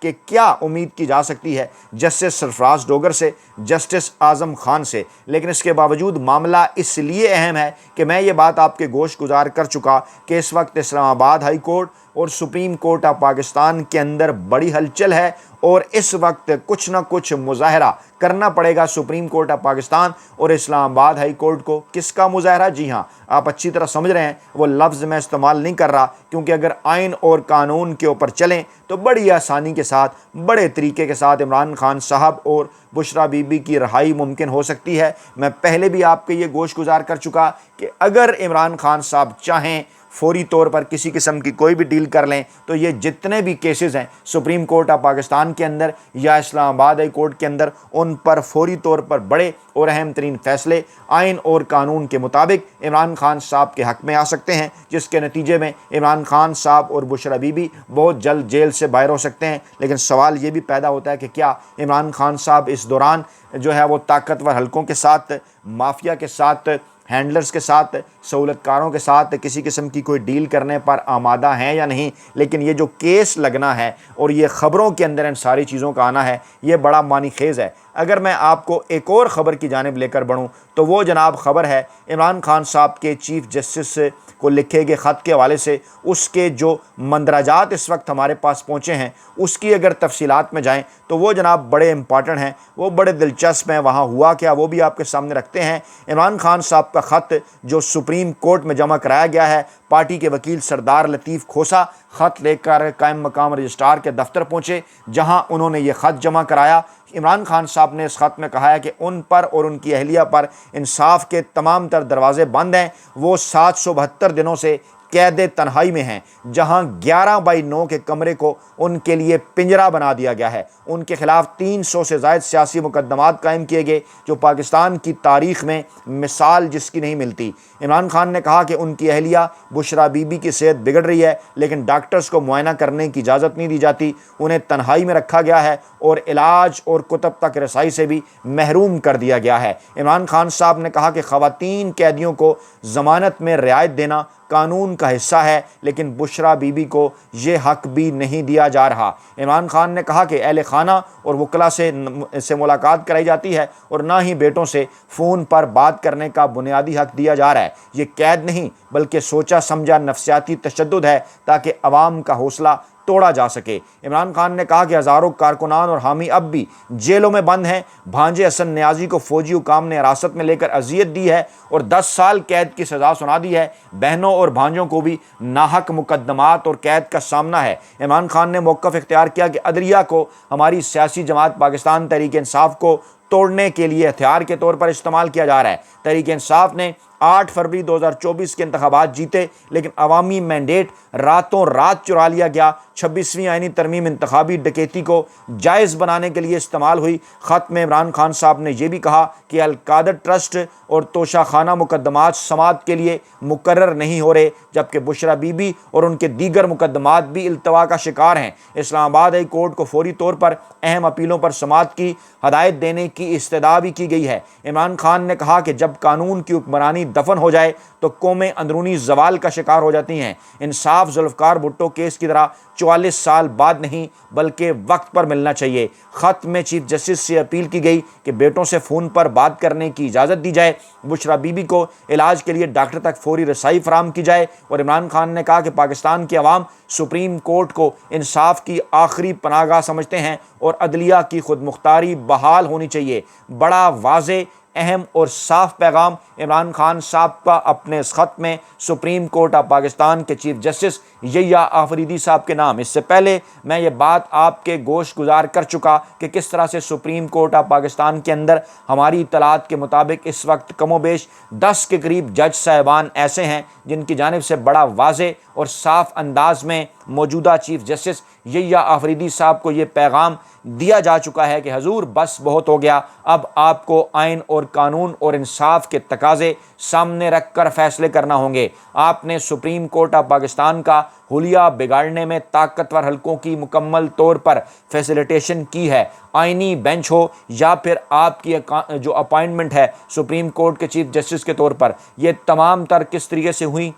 کہ کیا امید کی جا سکتی ہے جسٹس سرفراز ڈوگر سے، جسٹس اعظم خان سے، لیکن اس کے باوجود معاملہ اس لیے اہم ہے کہ میں یہ بات آپ کے گوش گزار کر چکا کہ اس وقت اسلام آباد ہائی کورٹ اور سپریم کورٹ آف پاکستان کے اندر بڑی ہلچل ہے، اور اس وقت کچھ نہ کچھ مظاہرہ کرنا پڑے گا سپریم کورٹ آف پاکستان اور اسلام آباد ہائی کورٹ کو۔ کس کا مظاہرہ؟ جی ہاں، آپ اچھی طرح سمجھ رہے ہیں، وہ لفظ میں استعمال نہیں کر رہا، کیونکہ اگر آئین اور قانون کے اوپر چلیں تو بڑی آسانی کے ساتھ، بڑے طریقے کے ساتھ عمران خان صاحب اور بشریٰ بی بی کی رہائی ممکن ہو سکتی ہے۔ میں پہلے بھی آپ کے یہ گوش گزار کر چکا کہ اگر عمران خان صاحب چاہیں فوری طور پر کسی قسم کی کوئی بھی ڈیل کر لیں تو یہ جتنے بھی کیسز ہیں سپریم کورٹ آف پاکستان کے اندر یا اسلام آباد ہائی کورٹ کے اندر، ان پر فوری طور پر بڑے اور اہم ترین فیصلے آئین اور قانون کے مطابق عمران خان صاحب کے حق میں آ سکتے ہیں، جس کے نتیجے میں عمران خان صاحب اور بشریٰ بی بی بہت جلد جیل سے باہر ہو سکتے ہیں۔ لیکن سوال یہ بھی پیدا ہوتا ہے کہ کیا عمران خان صاحب اس دوران جو ہے وہ طاقتور حلقوں کے ساتھ، مافیا کے ساتھ، ہینڈلرز کے ساتھ، سہولت کاروں کے ساتھ کسی قسم کی کوئی ڈیل کرنے پر آمادہ ہیں یا نہیں؟ لیکن یہ جو کیس لگنا ہے اور یہ خبروں کے اندر ان ساری چیزوں کا آنا ہے، یہ بڑا معنی خیز ہے۔ اگر میں آپ کو ایک اور خبر کی جانب لے کر بڑھوں تو وہ جناب خبر ہے عمران خان صاحب کے چیف جسٹس کو لکھے گئے خط کے حوالے سے۔ اس کے جو مندرجات اس وقت ہمارے پاس پہنچے ہیں، اس کی اگر تفصیلات میں جائیں تو وہ جناب بڑے امپارٹنٹ ہیں، وہ بڑے دلچسپ ہیں۔ وہاں ہوا کیا وہ بھی آپ کے سامنے رکھتے ہیں۔ عمران خان صاحب کا خط جو سپریم کورٹ میں جمع کرایا گیا ہے، پارٹی کے وکیل سردار لطیف کھوسا خط لے کر قائم مقام رجسٹرار کے دفتر پہنچے، جہاں انہوں نے یہ خط جمع کرایا۔ عمران خان صاحب نے اس خط میں کہا ہے کہ ان پر اور ان کی اہلیہ پر انصاف کے تمام تر دروازے بند ہیں۔ وہ 772 دنوں سے قید تنہائی میں ہیں، جہاں 11x9 کے کمرے کو ان کے لیے پنجرہ بنا دیا گیا ہے۔ ان کے خلاف 300 سے زائد سیاسی مقدمات قائم کیے گئے، جو پاکستان کی تاریخ میں مثال جس کی نہیں ملتی۔ عمران خان نے کہا کہ ان کی اہلیہ بشریٰ بی بی کی صحت بگڑ رہی ہے، لیکن ڈاکٹرز کو معائنہ کرنے کی اجازت نہیں دی جاتی، انہیں تنہائی میں رکھا گیا ہے اور علاج اور کتب تک رسائی سے بھی محروم کر دیا گیا ہے۔ عمران خان صاحب نے کہا کہ خواتین قیدیوں کو ضمانت میں رعایت دینا قانون کا حصہ ہے، لیکن بشریٰ بی بی کو یہ حق بھی نہیں دیا جا رہا۔ عمران خان نے کہا کہ اہل خانہ اور وکلاء سے ملاقات کرائی جاتی ہے، اور نہ ہی بیٹوں سے فون پر بات کرنے کا بنیادی حق دیا جا رہا ہے۔ یہ قید نہیں بلکہ سوچا سمجھا نفسیاتی تشدد ہے، تاکہ عوام کا حوصلہ توڑا جا سکے۔ عمران خان نے کہا کہ ہزاروں کارکنان اور حامی اب بھی جیلوں میں بند ہیں۔ بھانجے حسن نیازی کو فوجی حکام نے حراست میں لے کر اذیت دی ہے اور 10 سال قید کی سزا سنا دی ہے۔ بہنوں اور بھانجوں کو بھی ناحق مقدمات اور قید کا سامنا ہے۔ عمران خان نے موقف اختیار کیا کہ عدلیہ کو ہماری سیاسی جماعت پاکستان تحریک انصاف کو توڑنے کے لیے ہتھیار کے طور پر استعمال کیا جا رہا ہے۔ تحریک انصاف نے 8 فروری 2024 کے انتخابات جیتے، لیکن عوامی مینڈیٹ راتوں رات چرا لیا گیا۔ 26ویں آئینی ترمیم انتخابی ڈکیتی کو جائز بنانے کے لیے استعمال ہوئی۔ خط میں عمران خان صاحب نے یہ بھی کہا کہ القادر ٹرسٹ اور توشہ خانہ مقدمات سماعت کے لیے مقرر نہیں ہو رہے، جبکہ بشریٰ بی بی اور ان کے دیگر مقدمات بھی التوا کا شکار ہیں۔ اسلام آباد ہائی کورٹ کو فوری طور پر اہم اپیلوں پر سماعت کی ہدایت دینے کی استدعا بھی کی گئی ہے۔ عمران خان نے کہا کہ جب قانون کی حکمرانی دفن ہو جائے تو قومیں اندرونی زوال کا شکار ہو جاتی ہیں۔ انصاف ذوالفقار بھٹو کیس کی طرح 44 سال بعد نہیں بلکہ وقت پر ملنا چاہیے۔ خط میں چیف جسٹس سے اپیل کی گئی کہ بیٹوں سے فون پر بات کرنے کی اجازت دی جائے، بشریٰ بی بی کو علاج کے لیے ڈاکٹر تک فوری رسائی فراہم کی جائے، اور عمران خان نے کہا کہ پاکستان کے عوام سپریم کورٹ کو انصاف کی آخری پناہ گاہ سمجھتے ہیں اور عدلیہ کی خود مختاری بحال ہونی چاہیے۔ بڑا واضح، اہم اور صاف پیغام عمران خان صاحب کا اپنے اس خط میں سپریم کورٹ آف پاکستان کے چیف جسٹس یحییٰ آفریدی صاحب کے نام۔ اس سے پہلے میں یہ بات آپ کے گوش گزار کر چکا کہ کس طرح سے سپریم کورٹ آف پاکستان کے اندر ہماری اطلاعات کے مطابق اس وقت کم و بیش 10 کے قریب جج صاحبان ایسے ہیں جن کی جانب سے بڑا واضح اور صاف انداز میں موجودہ چیف جسٹس یحییٰ آفریدی صاحب کو یہ پیغام دیا جا چکا ہے کہ حضور بس بہت ہو گیا، اب آپ کو آئین اور قانون اور انصاف کے تقاضے سامنے رکھ کر فیصلے کرنا ہوں گے۔ آپ نے سپریم کورٹ آف پاکستان کا حلیہ بگاڑنے میں طاقتور حلقوں کی مکمل طور پر فیسیلیٹیشن کی ہے۔ آئینی بینچ ہو یا پھر آپ کی جو اپائنٹمنٹ ہے سپریم کورٹ کے چیف جسٹس کے طور پر، یہ تمام تر کس طریقے سے ہوئی،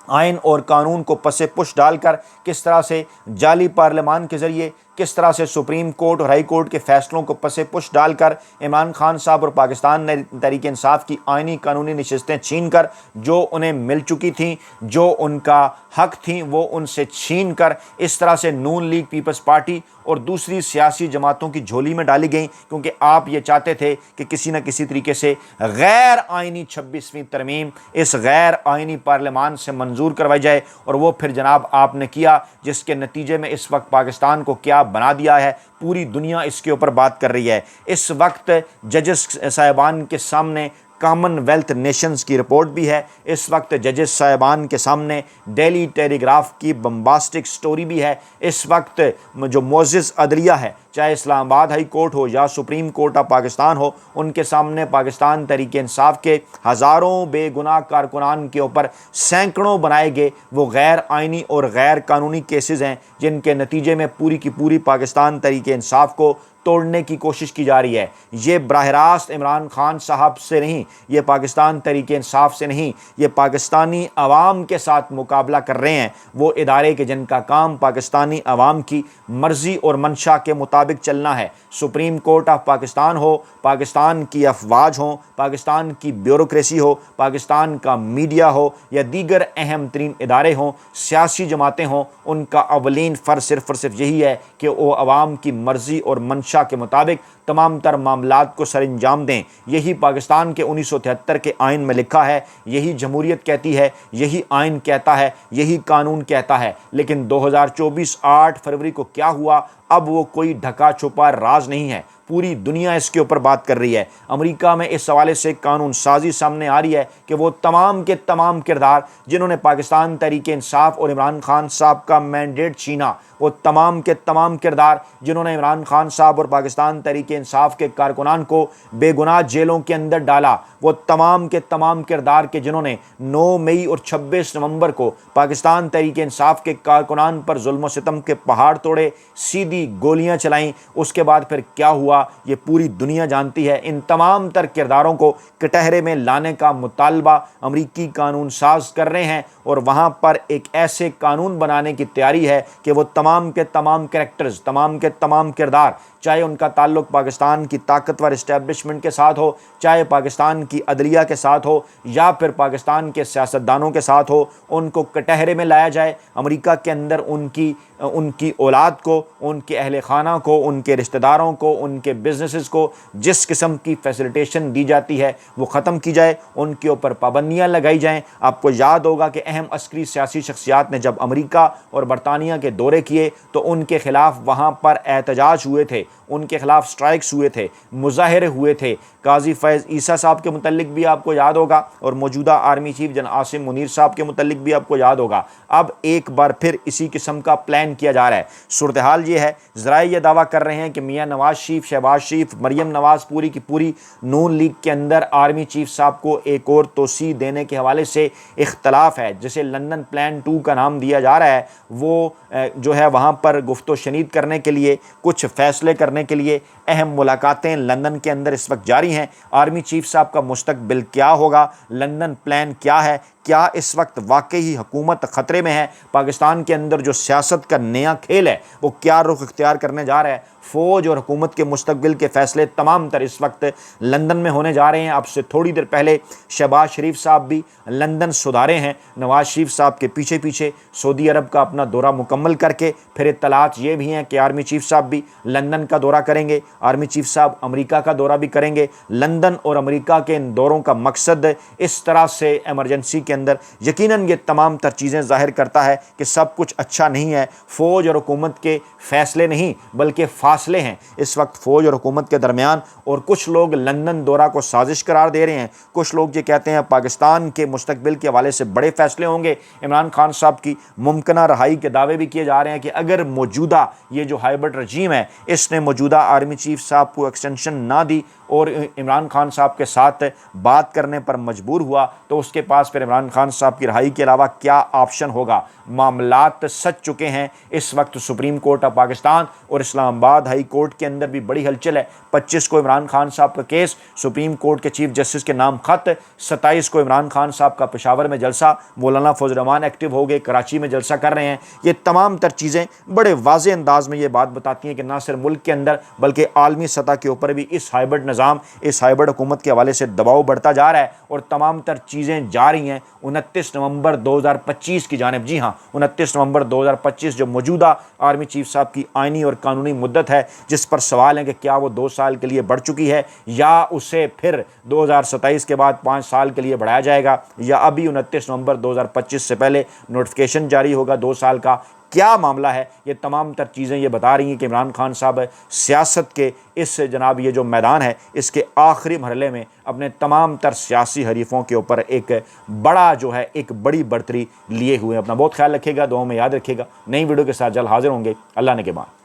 آئین اور قانون کو پس پش ڈال کر کس طرح سے جعلی پارلیمان کے ذریعے کس طرح سے سپریم کورٹ اور ہائی کورٹ کے فیصلوں کو پس پش ڈال کر عمران خان صاحب اور پاکستان تحریک انصاف کی آئینی قانونی نشستیں چھین کر جو انہیں مل چکی تھیں، جو ان کا حق تھیں، وہ ان سے چھین کر اس طرح سے نون لیگ، پیپلز پارٹی اور دوسری سیاسی جماعتوں کی جھولی میں ڈالی گئیں، کیونکہ آپ یہ چاہتے تھے کہ کسی نہ کسی طریقے سے غیر آئینی 26ویں ترمیم اس غیر آئینی پارلیمان سے منظور کروائی جائے، اور وہ پھر جناب آپ نے کیا، جس کے نتیجے میں اس وقت پاکستان کو کیا بنا دیا ہے، پوری دنیا اس کے اوپر بات کر رہی ہے۔ اس وقت ججز صاحبان کے سامنے کامن ویلتھ نیشنز کی رپورٹ بھی ہے، اس وقت ججز صاحبان کے سامنے ڈیلی ٹیلی گراف کی بمباسٹک سٹوری بھی ہے، اس وقت جو معزز عدلیہ ہے، چاہے اسلام آباد ہائی کورٹ ہو یا سپریم کورٹ آف پاکستان ہو، ان کے سامنے پاکستان تحریک انصاف کے ہزاروں بے گناہ کارکنان کے اوپر سینکڑوں بنائے گئے وہ غیر آئینی اور غیر قانونی کیسز ہیں، جن کے نتیجے میں پوری کی پوری پاکستان تحریک انصاف کو توڑنے کی کوشش کی جا رہی ہے۔ یہ براہ راست عمران خان صاحب سے نہیں، یہ پاکستان تحریک انصاف سے نہیں، یہ پاکستانی عوام کے ساتھ مقابلہ کر رہے ہیں، وہ ادارے کے جن کا کام پاکستانی عوام کی مرضی اور منشا کے مطابق چلنا ہے۔ سپریم کورٹ آف پاکستان ہو، پاکستان کی افواج ہوں، پاکستان کی بیوروکریسی ہو، پاکستان کا میڈیا ہو یا دیگر اہم ترین ادارے ہوں، سیاسی جماعتیں ہوں، ان کا اولین فرض صرف اور صرف یہی ہے کہ وہ عوام کی مرضی اور منشا کے مطابق تمام تر معاملات کو سر انجام دیں۔ یہی پاکستان کے 1973 کے آئین میں لکھا ہے، یہی جمہوریت کہتی ہے، یہی آئین کہتا ہے، یہی قانون کہتا ہے۔ لیکن 2024 8 فروری کو کیا ہوا؟ اب وہ کوئی ڈھکا چھپا راز نہیں ہے، پوری دنیا اس کے اوپر بات کر رہی ہے۔ امریکہ میں اس حوالے سے قانون سازی سامنے آ رہی ہے کہ وہ تمام کے تمام کردار جنہوں نے پاکستان تحریک انصاف اور عمران خان صاحب کا مینڈیٹ چھینا، وہ تمام کے تمام کردار جنہوں نے عمران خان صاحب اور پاکستان تحریک انصاف کے کارکنان کو بے گناہ جیلوں کے اندر ڈالا، وہ تمام کے تمام کردار کے جنہوں نے 9 مئی اور 26 نومبر کو پاکستان تحریک انصاف کے کارکنان پر ظلم و ستم کے پہاڑ توڑے، سیدھی گولیاں چلائیں، اس کے بعد پھر کیا ہوا یہ پوری دنیا جانتی ہے۔ ان تمام تر کرداروں کو کٹہرے میں لانے کا مطالبہ امریکی قانون ساز کر رہے ہیں، اور وہاں پر ایک ایسے قانون بنانے کی تیاری ہے کہ وہ تمام کے تمام کریکٹرز، تمام کے تمام کردار، چاہے ان کا تعلق پاکستان کی طاقتور اسٹیبلشمنٹ کے ساتھ ہو، چاہے پاکستان کی عدلیہ کے ساتھ ہو، یا پھر پاکستان کے سیاستدانوں کے ساتھ ہو، ان کو کٹہرے میں لایا جائے۔ امریکہ کے اندر ان کی اولاد کو، ان کے اہل خانہ کو، ان کے رشتہ داروں کو، ان کے بزنسز کو جس قسم کی فیسیلیٹیشن دی جاتی ہے وہ ختم کی جائے، ان کے اوپر پابندیاں لگائی جائیں۔ آپ کو یاد ہوگا کہ اہم عسکری سیاسی شخصیات نے جب امریکہ اور برطانیہ کے دورے کیے تو ان کے خلاف وہاں پر احتجاج ہوئے تھے، ان کے خلاف سٹرائکس ہوئے تھے، مظاہرے ہوئے تھے۔ قاضی فیض عیسیٰ صاحب کے متعلق بھی آپ کو یاد ہوگا، اور موجودہ army chief general Asim Munir صاحب کے متعلق بھی آپ کو یاد ہوگا۔ اب ایک بار پھر اسی قسم کا پلان کیا جا رہا ہے۔ صورتحال یہ ہے، ذرائع یہ دعویٰ کر رہے ہیں کہ میاں نواز شریف، شہباز شریف، مریم نواز، پوری کی پوری نون لیگ کے اندر آرمی چیف صاحب کو ایک اور توسیع دینے کے حوالے سے اختلاف ہے، جسے لندن پلان 2 کا نام دیا جا رہا ہے۔ وہ جو ہے وہاں پر گفت و شنید کرنے کے لیے، کچھ فیصلے کرنے کے لیے اہم ملاقاتیں لندن کے اندر اس وقت جاری ہیں۔ آرمی چیف صاحب کا مستقبل کیا ہوگا، لندن پلان کیا ہے، کیا اس وقت واقعی حکومت خطرے میں ہے، پاکستان کے اندر جو سیاست کا نیا کھیل ہے وہ کیا رخ اختیار کرنے جا رہا ہے، فوج اور حکومت کے مستقبل کے فیصلے تمام تر اس وقت لندن میں ہونے جا رہے ہیں۔ اب سے تھوڑی دیر پہلے شہباز شریف صاحب بھی لندن سدھارے ہیں، نواز شریف صاحب کے پیچھے پیچھے سعودی عرب کا اپنا دورہ مکمل کر کے، پھر اطلاعات یہ بھی ہیں کہ آرمی چیف صاحب بھی لندن کا دورہ کریں گے، آرمی چیف صاحب امریکہ کا دورہ بھی کریں گے۔ لندن اور امریکہ کے ان دوروں کا مقصد اس طرح سے ایمرجنسی کے اندر یقیناً یہ تمام تر چیزیں ظاہر کرتا ہے کہ سب کچھ اچھا نہیں ہے۔ فوج اور حکومت کے فیصلے نہیں بلکہ فاصلے ہیں اس وقت فوج اور حکومت کے درمیان، اور کچھ لوگ لندن دورہ کو سازش قرار دے رہے ہیں، کچھ لوگ یہ کہتے ہیں پاکستان کے مستقبل کے حوالے سے بڑے فیصلے ہوں گے۔ عمران خان صاحب کی ممکنہ رہائی کے دعوے بھی کیے جا رہے ہیں کہ اگر موجودہ یہ جو ہائبرڈ رجیم ہے اس نے موجودہ آرمی چیف صاحب کو ایکسٹینشن نہ دی اور عمران خان صاحب کے ساتھ بات کرنے پر مجبور ہوا تو اس کے پاس پھر عمران خان صاحب کی رہائی کے علاوہ کیا آپشن ہوگا؟ معاملات سج چکے ہیں اس وقت سپریم کورٹ آف پاکستان اور اسلام آباد ہائی کورٹ کے اندر بھی بڑی ہلچل ہے۔ 25 کو عمران خان صاحب کا کیس، سپریم کورٹ کے چیف جسٹس کے نام خط، 27 کو عمران خان صاحب کا پشاور میں جلسہ، مولانا فضل الرحمان ایکٹیو ہو گئے، کراچی میں جلسہ کر رہے ہیں۔ یہ تمام تر چیزیں بڑے واضح انداز میں یہ بات بتاتی ہیں کہ نہ صرف ملک کے اندر بلکہ عالمی سطح کے اوپر بھی اس ہائبرڈ نظام، اس ہائبرڈ حکومت کے حوالے سے دباؤ بڑھتا جا رہا ہے اور تمام تر چیزیں جا رہی ہیں 29 نومبر 2025 کی جانب۔ جی ہاں، 29 نومبر 2025 جو موجودہ آرمی چیف صاحب کی آئینی اور قانونی مدت ہے، جس پر سوال ہے کہ کیا وہ 2 سال کے لیے بڑھ چکی ہے یا اسے پھر 2027 کے بعد 5 سال کے لیے بڑھایا جائے گا، یا ابھی 29 نومبر 2025 سے پہلے نوٹیفیکیشن جاری ہوگا 2 سال کا، کیا معاملہ ہے؟ یہ تمام تر چیزیں یہ بتا رہی ہیں کہ عمران خان صاحب سیاست کے اس جناب یہ جو میدان ہے اس کے آخری مرحلے میں اپنے تمام تر سیاسی حریفوں کے اوپر ایک بڑا جو ہے ایک بڑی برتری لیے ہوئے ہیں۔ اپنا بہت خیال رکھیے گا، دعاؤں میں یاد رکھیے گا۔ نئی ویڈیو کے ساتھ جلد حاضر ہوں گے۔ اللہ نے کے بعد